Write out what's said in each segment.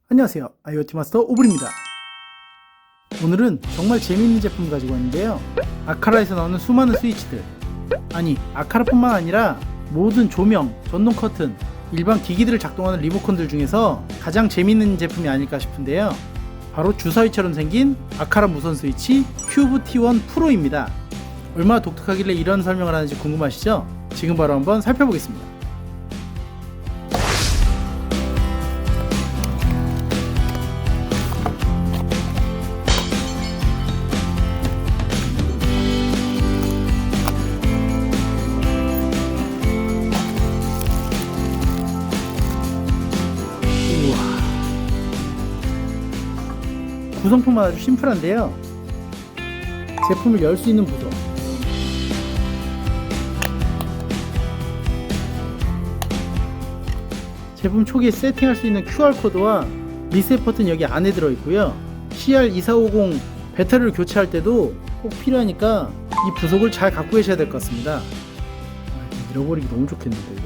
안녕하세요, IoT 마스터 오블입니다. 오늘은 정말 재미있는 제품을 가지고 왔는데요, 아카라에서 나오는 수많은 스위치들, 아니 아카라뿐만 아니라 모든 조명, 전동 커튼, 일반 기기들을 작동하는 리모컨들 중에서 가장 재미있는 제품이 아닐까 싶은데요, 바로 주사위처럼 생긴 아카라 무선 스위치 큐브 T1 프로입니다. 얼마나 독특하길래 이런 설명을 하는지 궁금하시죠? 지금 바로 한번 살펴보겠습니다. 구성품은 아주 심플한데요, 제품을 열 수 있는 부서, 제품 초기에 세팅할 수 있는 QR코드와 리셋 버튼 여기 안에 들어있고요, CR2450 배터리를 교체할 때도 꼭 필요하니까 이 부속을 잘 갖고 계셔야 될 것 같습니다. 잃어버리기 너무 좋겠는데 이거.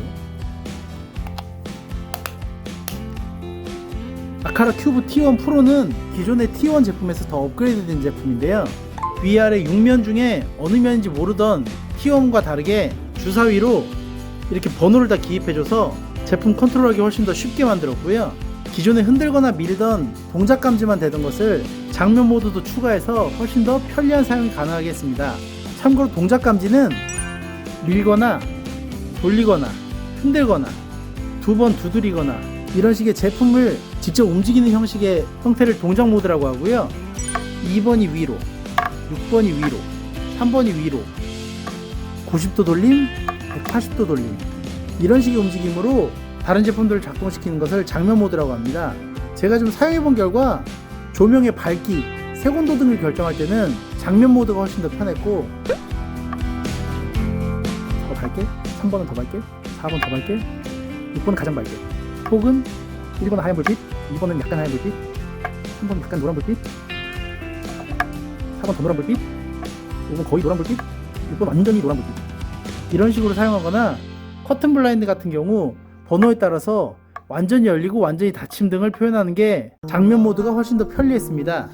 아카라 큐브 T1 프로는 기존의 T1 제품에서 더 업그레이드된 제품인데요, 위아래 6면 중에 어느 면인지 모르던 T1과 다르게 주사위로 이렇게 번호를 다 기입해줘서 제품 컨트롤하기 훨씬 더 쉽게 만들었고요, 기존에 흔들거나 밀던 동작 감지만 되던 것을 장면 모드도 추가해서 훨씬 더 편리한 사용이 가능하게 했습니다. 참고로 동작 감지는 밀거나 돌리거나 흔들거나 두 번 두드리거나 이런 식의 제품을 직접 움직이는 형식의 형태를 동작 모드라고 하고요, 2번이 위로, 6번이 위로, 3번이 위로, 90도 돌림, 180도 돌림, 이런 식의 움직임으로 다른 제품들을 작동시키는 것을 장면 모드라고 합니다. 제가 좀 사용해본 결과 조명의 밝기, 색온도 등을 결정할 때는 장면 모드가 훨씬 더 편했고, 더 밝게, 3번은 더 밝게, 4번 더 밝게, 6번은 가장 밝게, 혹은 1번은 하얀 불빛, 2번은 약간 하얀 불빛, 3번은 약간 노란 불빛, 4번 더 노란 불빛, 5번 거의 노란 불빛, 6번 완전히 노란 불빛, 이런 식으로 사용하거나 커튼 블라인드 같은 경우 번호에 따라서 완전히 열리고 완전히 닫힘 등을 표현하는 게 장면 모드가 훨씬 더 편리했습니다.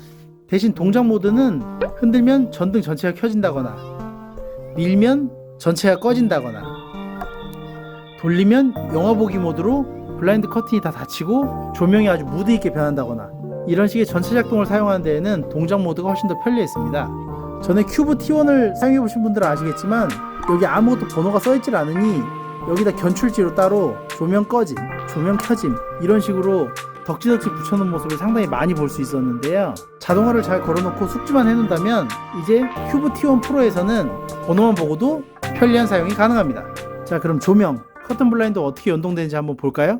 대신 동작 모드는 흔들면 전등 전체가 켜진다거나, 밀면 전체가 꺼진다거나, 돌리면 영화 보기 모드로 블라인드 커튼이 다 닫히고 조명이 아주 무드 있게 변한다거나, 이런 식의 전체 작동을 사용하는 데에는 동작 모드가 훨씬 더 편리했습니다. 전에 큐브 T1을 사용해 보신 분들은 아시겠지만 여기 아무것도 번호가 써있질 않으니 여기다 견출지로 따로 조명 꺼짐, 조명 켜짐, 이런 식으로 덕지덕지 붙여놓은 모습을 상당히 많이 볼 수 있었는데요, 자동화를 잘 걸어놓고 숙지만 해놓는다면 이제 큐브 T1 프로에서는 번호만 보고도 편리한 사용이 가능합니다. 자, 그럼 조명, 커튼 블라인드 어떻게 연동되는지 한번 볼까요?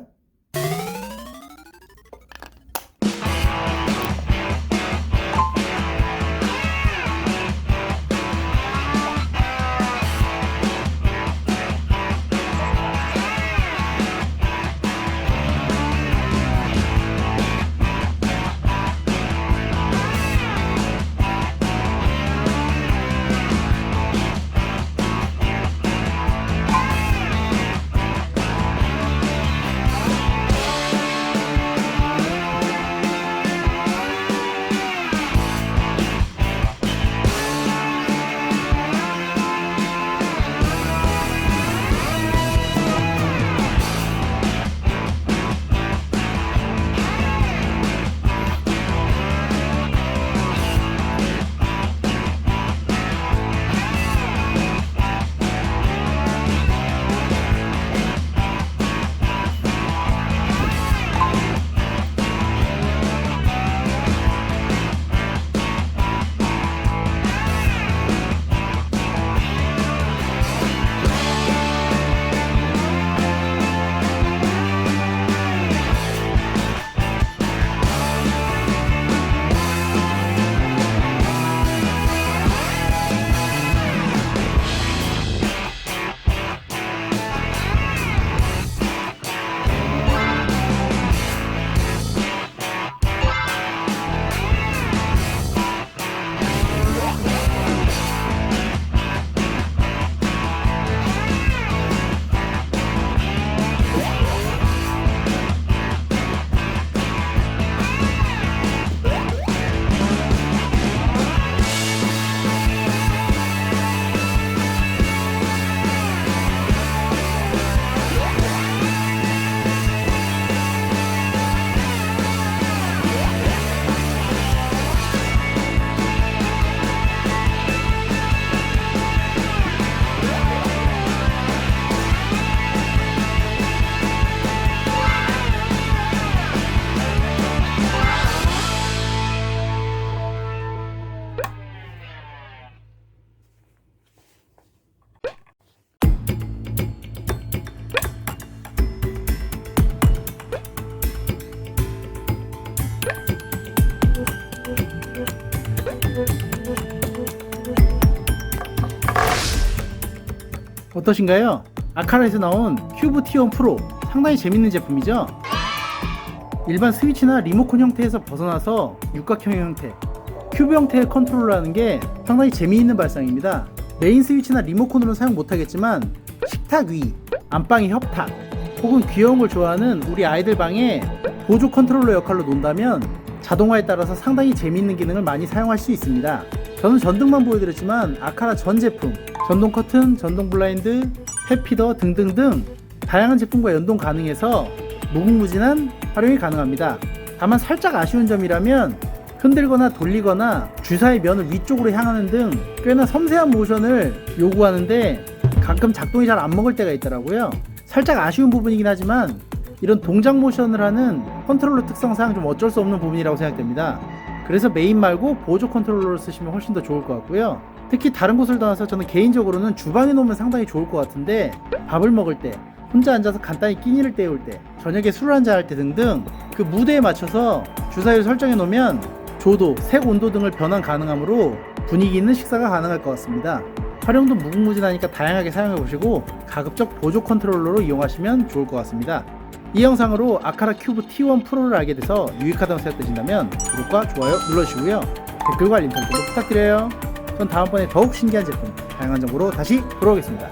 어떠신가요? 아카라에서 나온 큐브 T1 프로 상당히 재밌는 제품이죠? 일반 스위치나 리모컨 형태에서 벗어나서 육각형 형태, 큐브 형태의 컨트롤러라는 게 상당히 재미있는 발상입니다. 메인 스위치나 리모컨으로는 사용 못하겠지만 식탁 위, 안방의 협탁, 혹은 귀여운 걸 좋아하는 우리 아이들 방에 보조 컨트롤러 역할로 논다면 자동화에 따라서 상당히 재미있는 기능을 많이 사용할 수 있습니다. 저는 전등만 보여드렸지만 아카라 전 제품, 전동 커튼, 전동 블라인드, 펫피더 등등등 다양한 제품과 연동 가능해서 무궁무진한 활용이 가능합니다. 다만 살짝 아쉬운 점이라면 흔들거나 돌리거나 주사의 면을 위쪽으로 향하는 등 꽤나 섬세한 모션을 요구하는데 가끔 작동이 잘 안 먹을 때가 있더라고요. 살짝 아쉬운 부분이긴 하지만 이런 동작 모션을 하는 컨트롤러 특성상 좀 어쩔 수 없는 부분이라고 생각됩니다. 그래서 메인 말고 보조 컨트롤러를 쓰시면 훨씬 더 좋을 것 같고요. 특히 다른 곳을 떠나서 저는 개인적으로는 주방에 놓으면 상당히 좋을 것 같은데 밥을 먹을 때, 혼자 앉아서 간단히 끼니를 때울 때, 저녁에 술을 한잔 할 때 등등 그 무드에 맞춰서 주사위를 설정해 놓으면 조도, 색 온도 등을 변환 가능하므로 분위기 있는 식사가 가능할 것 같습니다. 활용도 무궁무진하니까 다양하게 사용해 보시고 가급적 보조 컨트롤러로 이용하시면 좋을 것 같습니다. 이 영상으로 아카라 큐브 T1 프로를 알게 돼서 유익하다고 생각되신다면 구독과 좋아요 눌러주시고요. 댓글과 알림 설정도 부탁드려요. 전 다음번에 더욱 신기한 제품, 다양한 정보로 다시 돌아오겠습니다.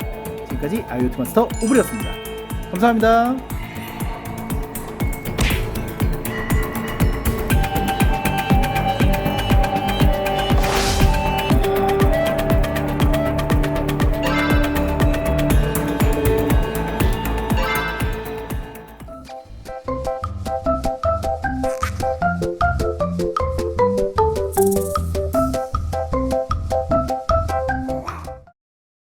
지금까지 IoT 마스터 오브리였습니다. 감사합니다.